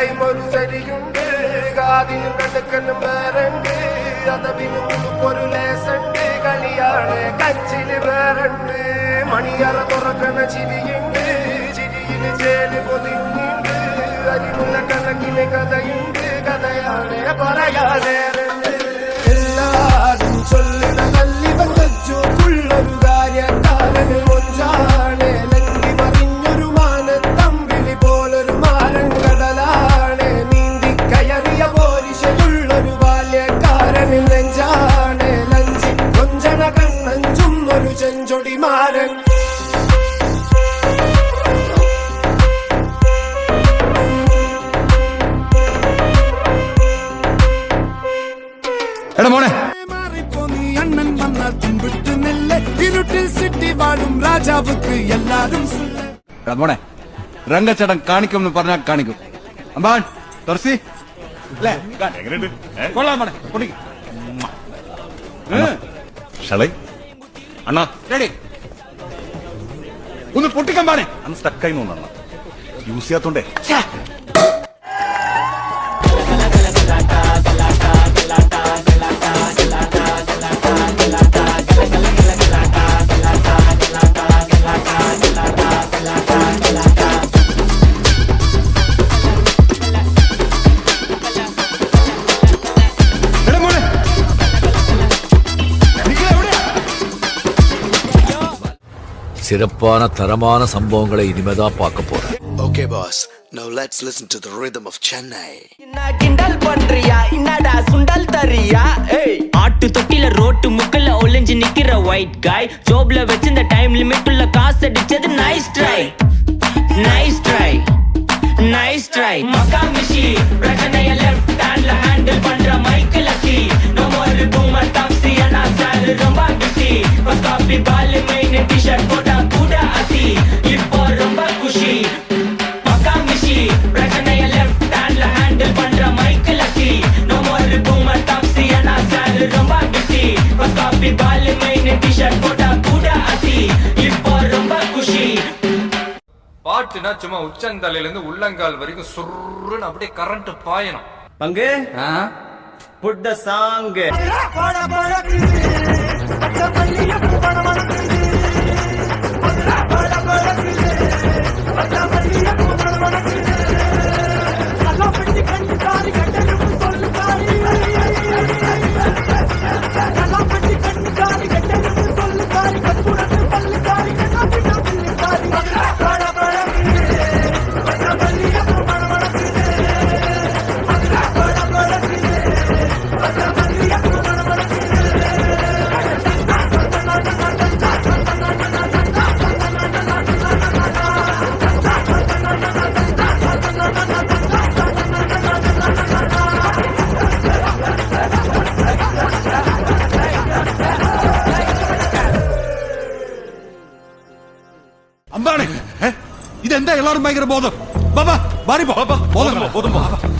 Time ഒരു ശരിയുണ്ട് കാതിനും കടുക്കനും വേറുണ്ട് അതവിനും ഒരു ലേസുണ്ട് കളിയാണ് കച്ചില് വേറുണ്ട് മണിയറ തുറക്കണ ചിരിയുണ്ട് ചിരിയിൽ ചേല് പൊതിഞ്ഞുണ്ട് അരിമുള്ള കണക്കിന് കഥയുണ്ട് കഥയാണ് പറയാനേറുണ്ട് എല്ലാരും ചൊല്ലിട കല്ലിവൻ കച്ചോക്കുള്ളൊരു കാര്യക്കാരന് മൊഞ്ചാണ് ലങ്കി മറിഞ്ഞൊരു മാനത്തമ്പിളി പോലൊരു മാരൻ കടലാണ് നീന്തി കയറിയ പോരിശയുള്ളൊരു ബാല്യക്കാരന് നെഞ്ചാണ് ലഞ്ചി കൊഞ്ചണ കണ്ണഞ്ചുന്നൊരു ചെഞ്ചൊടി മാരൻ മോനെ അണ്ണൻ വന്നാൽ തുമ്പിട്ട് നെല്ല് ഇരുട്ടിൽ സിറ്റി വാഴും രാജാവുക്ക് എല്ലാരും മോനെ രംഗച്ചേട്ടൻ കാണിക്കും പറഞ്ഞാൽ കാണിക്കും അമ്പാൻ തുറസി കൊള്ളാം മോനെ പൊട്ടിക്ക് അണ്ണാ റെഡി ഒന്ന് പൊട്ടിക്കാൻ പാനെ അന്ന് സ്റ്റക്കായി തോന്നണ്ണ യൂസ് ചെയ്യാത്തോണ്ടേ சிறப்பான தரமான சம்பவங்களை இனிமேதா பார்க்க போறேன். Okay boss, now let's listen to the rhythm of Chennai. கிண்டல் பண்றியா என்னடா சுண்டல் தரியா ஏய் ஆட்டு தொட்டில ரோட்டு முக்கல ஒளிஞ்சு நிக்கிற ஒயிட் காய் ஜோப்ல வச்சிருந்த டைம் லிமிட் உள்ள காசு அடிச்சது nice try nice try nice try மக்கா மிஷி பிரச்சனைய லெஃப்ட் ஹேண்ட்ல ஹேண்டில் பண்ற மைக்கேல் அசி நோ மோர் பூமர் டாக்ஸி انا சால் ரொம்ப பிஸி ஃபர்ஸ்ட் காப்பி பால் மெயின் டி-ஷர்ட் போட்டா கூட அசி இப்போ ரொம்ப குஷி மக்கா மிஷி பிரச்சனைய லெஃப்ட் ஹேண்ட்ல ஹேண்டில் பண்ற மைக்கேல் அசி நோ மோர் பூமர் டாக்ஸி انا சால் ரொம்ப பிஸி ஃபர்ஸ்ட் காப்பி பால் மெயின் டி-ஷர்ட் போட்டா கூட அசி இப்போ ரொம்ப குஷி பாட்டுனா சும்மா உச்சந்தலையில இருந்து உள்ளங்கால் வரைக்கும் சுருன்னு அப்படியே கரண்ட் பாயணும் பங்கு புட் த சாங் അമ്പാണ് ഇതെന്താ എല്ലാവരും ഭയങ്കര ബോധം ബാബാ മാറി പോ ബോധം